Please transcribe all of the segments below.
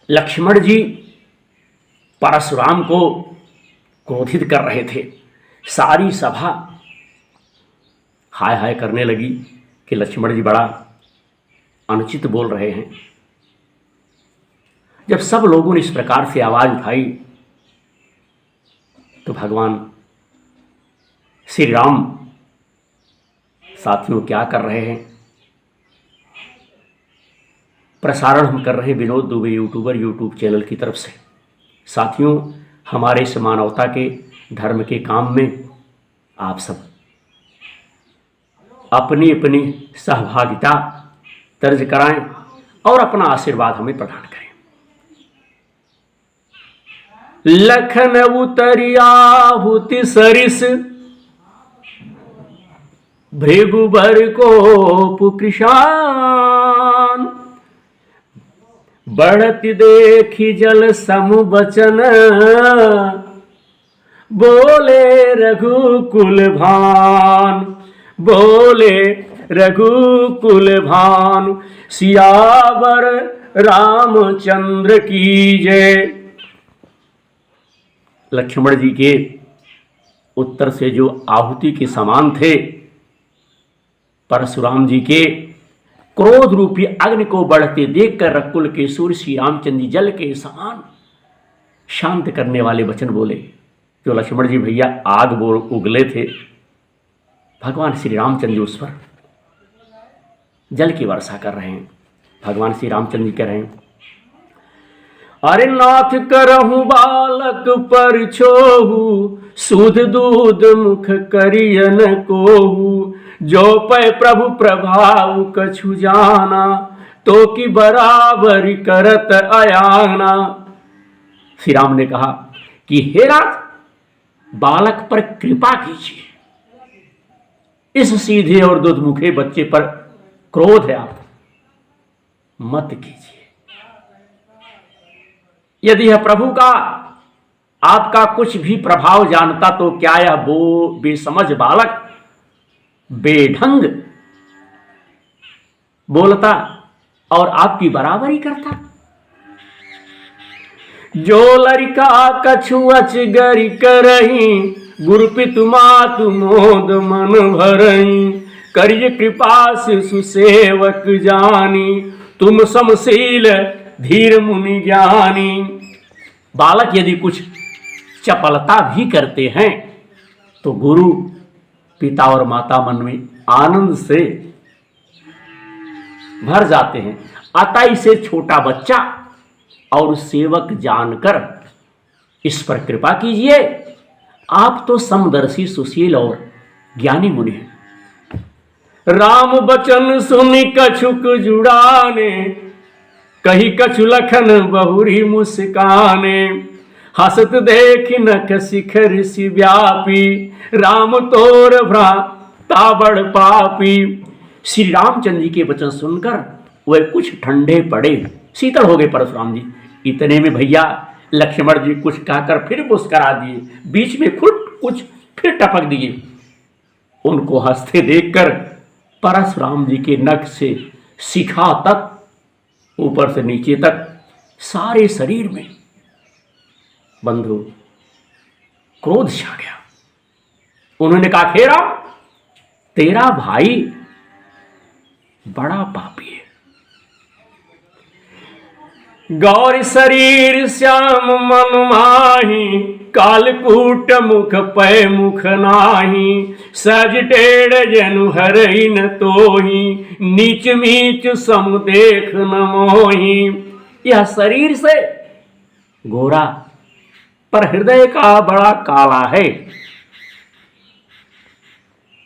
लक्ष्मण जी परशुराम को क्रोधित कर रहे थे। सारी सभा हाय हाय करने लगी कि लक्ष्मण जी बड़ा अनुचित बोल रहे हैं। जब सब लोगों ने इस प्रकार से आवाज उठाई तो भगवान श्री राम साथियों क्या कर रहे हैं, प्रसारण हम कर रहे हैं विनोद दुबे यूट्यूब चैनल की तरफ से। साथियों, हमारे इस मानवता के धर्म के काम में आप सब अपनी अपनी सहभागिता दर्ज कराएं और अपना आशीर्वाद हमें प्रदान करें। लखन उतरिया हुति सरिस भृगुबर को पुकृशान, बढ़ती देखी जल समु बचन बोले रघुकुल भान, बोले रघुकुल भान, सियावर रामचंद्र की जय। लक्ष्मण जी के उत्तर से जो आहुति के समान थे, परशुराम जी के क्रोध रूपी अग्नि को बढ़ते देखकर रकुल के सूर्य श्री रामचंद्र जी जल के समान शांत करने वाले वचन बोले। जो लक्ष्मण जी भैया आग बोल उगले थे, भगवान श्री रामचंद्र जी उस पर जल की वर्षा कर रहे हैं। भगवान श्री रामचंद्र जी कह रहे हैं, अरे नाथ करहु बालक पर छोहु, सूद दूध मुख करियन कोहु, जो पै प्रभु प्रभाव कछु जाना, तो की बराबरी करत अयाना। श्री राम ने कहा कि हे नाथ, बालक पर कृपा कीजिए, इस सीधे और दुधमुखे बच्चे पर क्रोध है आप मत कीजिए। यदि यह प्रभु का आपका कुछ भी प्रभाव जानता तो क्या यह बेसमझ बालक बेढंग बोलता और आपकी बराबरी करता। जो लड़का कछु अचगरी करही, गुरुपितु मातु मोद मन भरही, करिय कृपा शिशु सेवक जानी, तुम समशील धीर मुनि ज्ञानी। बालक यदि कुछ चपलता भी करते हैं तो गुरु पिता और माता मन में आनंद से भर जाते हैं। अतः इसे छोटा बच्चा और सेवक जानकर इस पर कृपा कीजिए। आप तो समदर्शी सुशील और ज्ञानी मुनि हैं। राम बचन सुनि कछुक जुड़ाने, कही कछु लखन बहुरी मुस्काने, हसत देख नख शिखर ऋषि व्यापी, राम तोर भ्राता बड़ पापी। श्री रामचंद्र जी के वचन सुनकर वह कुछ ठंडे पड़े, शीतल हो गए परशुराम जी। इतने में भैया लक्ष्मण जी कुछ कहकर फिर मुस्करा दिए, बीच में कुछ फिर टपक दिए। उनको हंसते देखकर परशुराम जी के नख से शिखा तक, ऊपर से नीचे तक सारे शरीर में बंधु क्रोध छा गया। उन्होंने कहा, खेरा तेरा भाई बड़ा पापी है। गौर शरीर श्याम मन माही, कालकूट मुख पै मुख नाही, सज टेढ़ जनु हरई न तोही, नीच मीच सम देख न मोही। यह शरीर से गोरा पर हृदय का बड़ा काला है।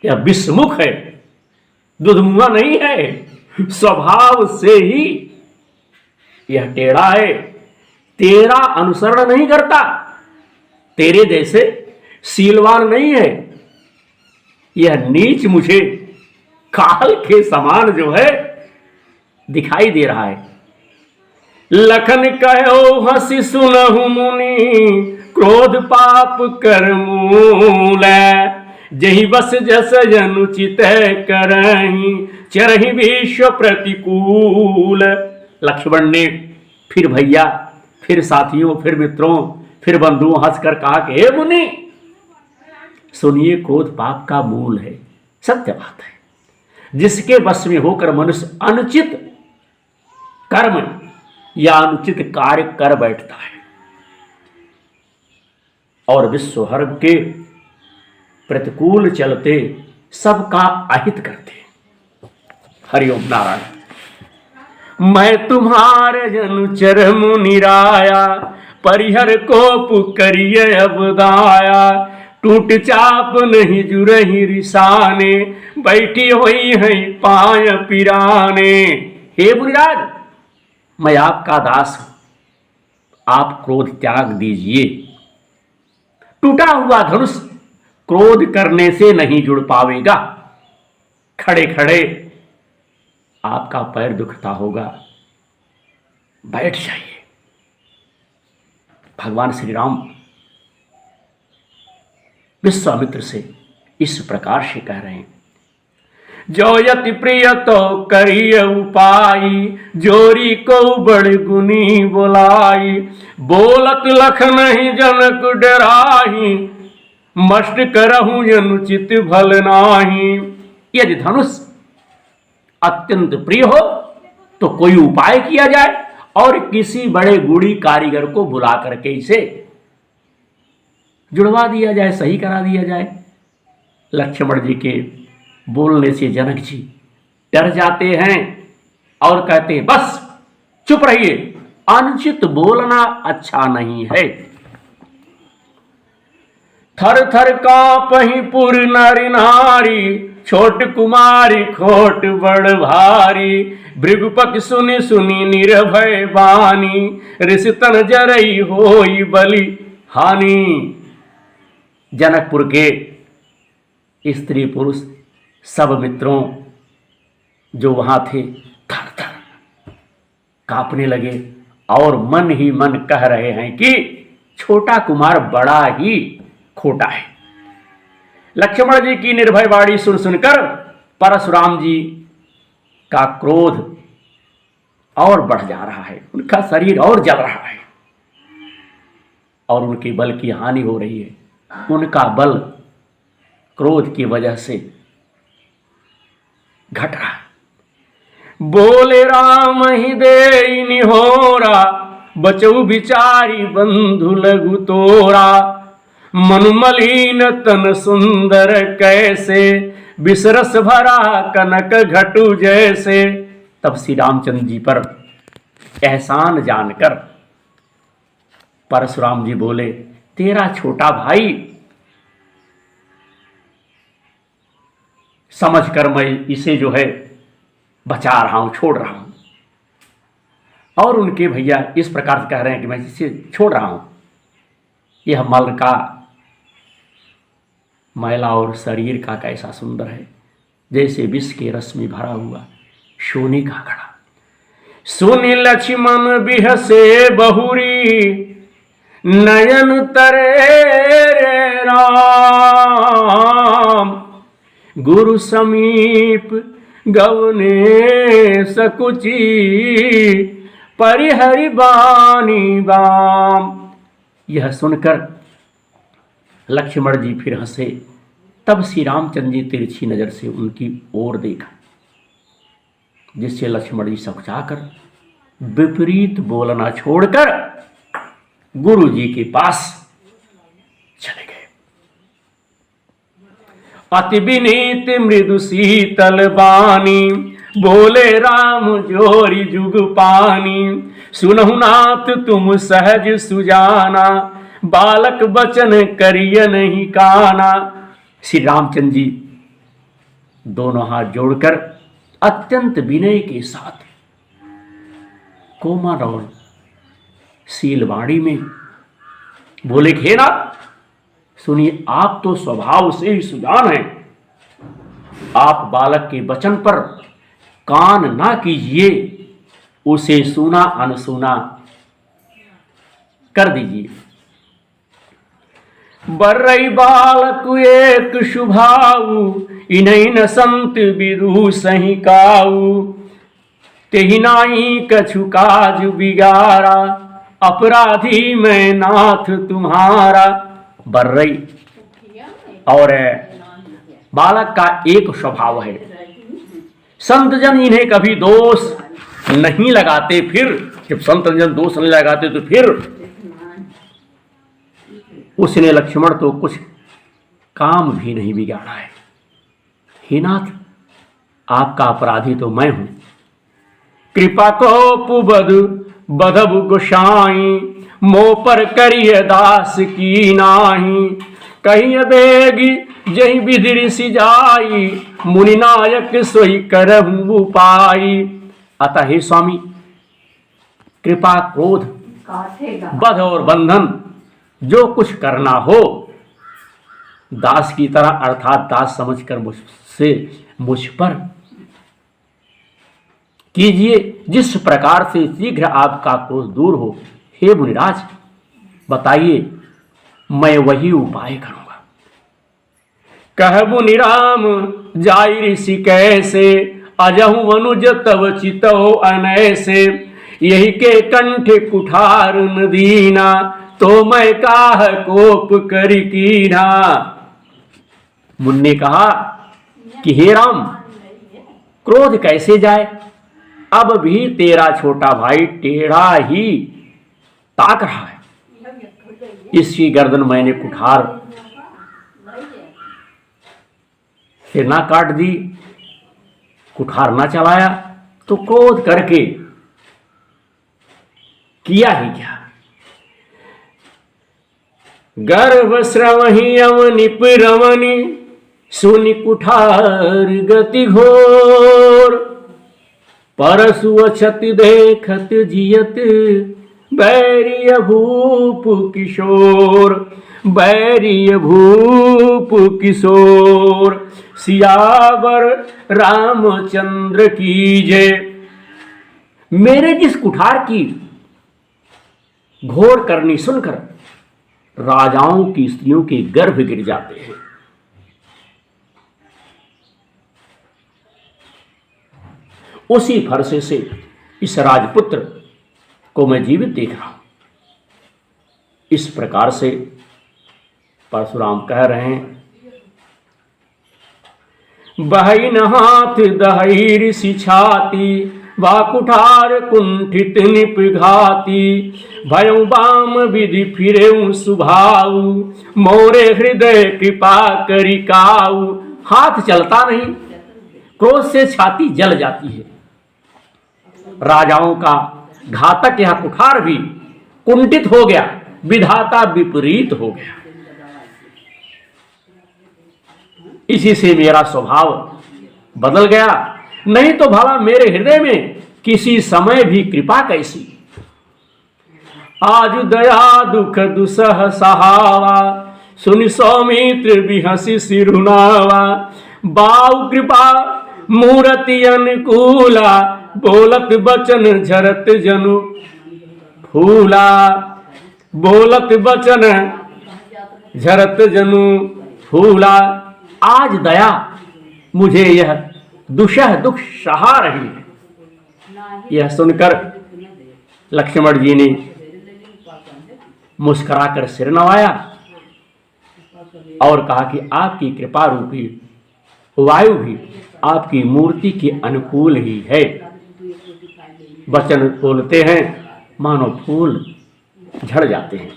यह विषमुख है, दुधमुआ नहीं है। स्वभाव से ही यह टेढ़ा है, तेरा अनुसरण नहीं करता, तेरे जैसे सीलवान नहीं है। यह नीच मुझे काल के समान जो है दिखाई दे रहा है। लखन कहो हंसी सुनहु मुनि, क्रोध पाप कर मूल, जही बस जस अनुचित करही, चरहि विश्व प्रतिकूल। लक्ष्मण ने फिर भैया, फिर साथियों, फिर मित्रों, फिर बंधुओं हंसकर कहा कि हे मुनि, सुनिए, क्रोध पाप का मूल है। सत्य बात है। जिसके वश में होकर मनुष्य अनुचित कर्म या अनुचित कार्य कर बैठता है और विश्व भर के प्रतिकूल चलते सबका अहित करते। हरिओम नारायण। मैं तुम्हारे अनुचर मुनिराया, परिहर को पुकरिय अबदाया, टूट चाप नहीं जुरही रिसाने, बैठी हुई है पाय पिराने। हे मुनिराज, मैं आपका दास हूं, आप क्रोध त्याग दीजिए। टूटा हुआ धनुष क्रोध करने से नहीं जुड़ पावेगा। खड़े खड़े आपका पैर दुखता होगा, बैठ जाइए। भगवान श्री राम विश्वामित्र से इस प्रकार से कह रहे हैं, जो यति प्रिय तो करिय उपाय, जोरी को बड़ गुनी बोलाई, बोलत लख नहीं जनक डराही, मष्ट करहूं अनुचित भल नाही। यदि धनुष अत्यंत प्रिय हो तो कोई उपाय किया जाए और किसी बड़े गुणी कारीगर को बुला करके इसे जुड़वा दिया जाए, सही करा दिया जाए। लक्ष्मण जी के बोलने से जनक जी डर जाते हैं और कहते हैं, बस चुप रहिए, अनुचित बोलना अच्छा नहीं है। थर थर कांपहि पुर नर नारी, छोट कुमारी खोट बड़ भारी, भृगुपति सुनि सुनि निर्भय बानी, ऋषितन जरई होई बलि हानि। जनकपुर के स्त्री पुरुष सब मित्रों जो वहां थे थर थर कांपने लगे और मन ही मन कह रहे हैं कि छोटा कुमार बड़ा ही खोटा है। लक्ष्मण जी की निर्भय वाणी सुन सुनकर परशुराम जी का क्रोध और बढ़ जा रहा है, उनका शरीर और जल रहा है और उनके बल की हानि हो रही है। उनका बल क्रोध की वजह से घट रहा है। बोले राम ही दे निहोरा, बचऊ बिचारी बंधु लघु तोरा, मनुमलीन तन सुंदर कैसे, बिसरस भरा कनक घटू जैसे। तब श्री रामचंद्र जी पर एहसान जानकर परशुराम जी बोले, तेरा छोटा भाई समझकर मैं इसे जो है बचा रहा हूं, छोड़ रहा हूं। और उनके भैया इस प्रकार से कह रहे हैं कि मैं इसे छोड़ रहा हूं। यह मल का मैला और शरीर का कैसा सुंदर है, जैसे विष के रस में भरा हुआ सोने का घड़ा। सुनि लक्ष्मण बिहसे बहुरी, नयन तरे राम, गुरु समीप गवने सकुची, परिहरि बानी बाम। यह सुनकर लक्ष्मण जी फिर हंसे। तब श्री रामचंद्र जी तिरछी नजर से उनकी ओर देखा, जिससे लक्ष्मण जी सकचाकर विपरीत बोलना छोड़कर गुरु जी के पास चले गए। अति विनीत मृदु शीतल बानी, बोले राम जोरी जुग पानी, सुनहु नाथ तुम सहज सुजाना, बालक बचन करिय नहीं काना। श्री रामचंद्र जी दोनों हाथ जोड़कर अत्यंत विनय के साथ कोमल और शीलवाणी में बोले, हे नाथ सुनिए, आप तो स्वभाव से ही सुजान हैं, आप बालक के वचन पर कान ना कीजिए, उसे सुना अनसुना कर दीजिए। बर्रई बालक एक शुभाऊ, इन्हीं न संत विदु सही काऊ, तेहि नाई कछु काज बिगाड़ा, अपराधी मैं नाथ तुम्हारा। बर्रई और बालक का एक स्वभाव है, संत जन इन्हें कभी दोष नहीं लगाते। फिर जब संत जन दोष नहीं लगाते तो फिर उसने लक्ष्मण तो कुछ काम भी नहीं बिगाड़ा है। हे नाथ, आपका अपराधी तो मैं हूं। कृपा को पुबद बधब गोसाई, मो पर करिय दास की नाही। कहीं बेगी जही विधि सिजाई, मुनि नायक सोई करहु पाई। अतः हे स्वामी, कृपा क्रोध बध और बंधन जो कुछ करना हो दास की तरह अर्थात दास समझकर मुझ पर कीजिए, जिस प्रकार से शीघ्र आपका क्रोध दूर हो। हे मुनिराज, बताइए, मैं वही उपाय करूंगा। कह मुनि राम जाई ऋषि कैसे, अजहु अनुज तव चितौ अनैसे। यही के कंठ कुठार न दीना, तो मैं काह कोप करि कीना। मुनि ने कहा कि हे राम, क्रोध कैसे जाए, अब भी तेरा छोटा भाई टेढ़ा ही ताक रहा है। इसकी गर्दन मैंने कुठार से ना काट दी, कुठार ना चलाया, तो क्रोध करके किया ही क्या। गर्भ श्रवही अवनिप रमनी, सुनि कुठार गति घोर। परसु अछति देखत जियत, बैरिय भूप किशोर। बैरिय भूप किशोर, सियावर रामचंद्र की जय। मेरे जिस कुठार की घोर करनी सुनकर राजाओं की स्त्रियों के गर्भ गिर जाते हैं। उसी फरसे से इस राजपुत्र को मैं जीवित देख रहा हूं। इस प्रकार से परशुराम कह रहे हैं, बहई न हाथ दहई ऋषि छाती, वा कुठार कुंठित निपघाती। भयउ बाम विधि फिरेउ सुभाऊ, मोरे हृदय कृपा करिकाऊ। हाथ चलता नहीं, क्रोध से छाती जल जाती है। राजाओं का घातक यह कुठार भी कुंठित हो गया, विधाता विपरीत हो गया। इसी से मेरा स्वभाव बदल गया, नहीं तो भला मेरे हृदय में किसी समय भी कृपा कैसी। आज दया दुख दुसह सहावा, सुनि सौमित्र बिहसी सिरुनावा। बाऊ कृपा मूर्ति अनुकूला, बोलत बचन झरत जनु फूला। बोलत बचन झरत जनु फूला। आज दया मुझे यह दुषह दुख सहा रही है। यह सुनकर लक्ष्मण जी ने मुस्कुराकर सिर नवाया और कहा कि आपकी कृपा रूपी वायु भी आपकी मूर्ति के अनुकूल ही है। वचन बोलते हैं मानो फूल झड़ जाते हैं।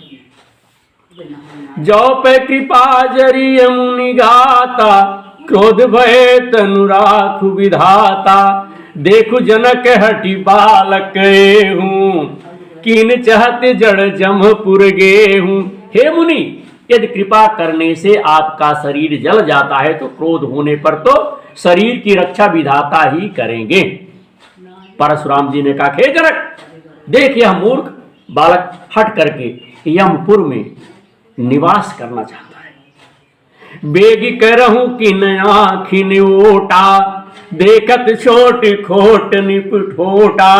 जो पे कृपा जरिय मुनि गाता, क्रोध भय तनु राखु विधाता। देखु जनक हटि बालक हूँ, कीन चहत जड़ जमपुर गे हूँ। हे मुनि, यदि कृपा करने से आपका शरीर जल जाता है तो क्रोध होने पर तो शरीर की रक्षा विधाता ही करेंगे। परशुराम जी ने कहा, हे जनक, देख यह मूर्ख बालक हट करके यमपुर में निवास करना चाहता है। बेगी करहूं कि आँखिन ओटा, देखत छोट खोट निपठोटा।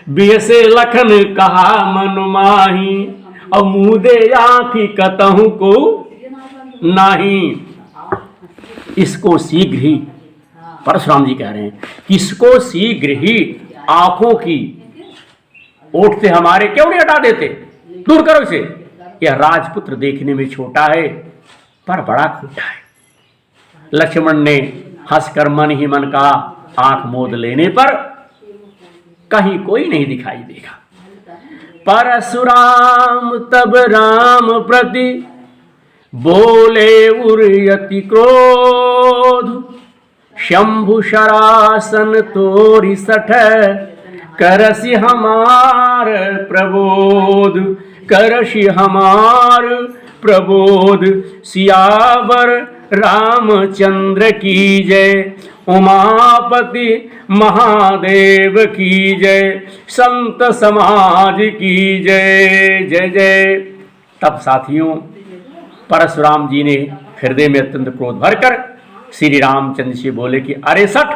बेसे लखन कहा मन माही, और मुदे आँखी कतहु को नाही। इसको शीघ्र ही परशुराम जी कह रहे हैं, किसको शीघ्र ही आंखों की ओट से हमारे क्यों नहीं हटा देते, दूर करो इसे। यह राजपुत्र देखने में छोटा है पर बड़ा खोटा है। लक्ष्मण ने हंसकर मन ही मन कहा, आंख मोद लेने पर कहीं कोई नहीं दिखाई देगा। परशुराम तब राम प्रति बोले उर्यति क्रोध, शंभु शरासन तोरि सठ करसि हमार प्रबोध, करसि हमार प्रबोध। सियावर रामचंद्र की जय, उमापति महादेव की जय, संत समाज की जय जय जय। तब साथियों परशुराम जी ने हृदय में अत्यंत क्रोध भरकर श्री रामचंद्र से बोले कि अरे सठ,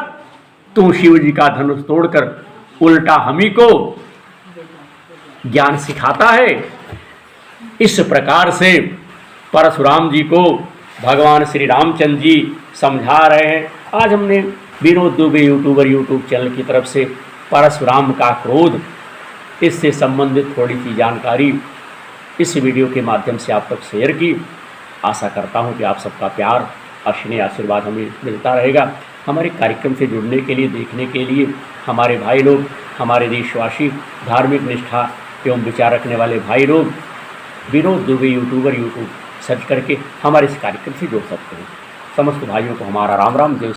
तू शिव जी का धनुष तोड़कर उल्टा हमी को ज्ञान सिखाता है। इस प्रकार से परशुराम जी को भगवान श्री रामचंद्र जी समझा रहे हैं। आज हमने Vinod Dubey YouTuber YouTube channel की तरफ से परशुराम का क्रोध, इससे संबंधित थोड़ी सी जानकारी इस वीडियो के माध्यम से आप तक शेयर की। आशा करता हूं कि आप सबका प्यार और स्नेह आशीर्वाद हमें मिलता रहेगा। हमारे कार्यक्रम से जुड़ने के लिए, देखने के लिए हमारे भाई लोग, हमारे देशवासी, धार्मिक निष्ठा एवं विचार रखने वाले भाई लोग Vinod Dubey YouTuber YouTube search करके हमारे इस कार्यक्रम से जुड़ सकते हैं। समस्त भाइयों को हमारा राम राम। जय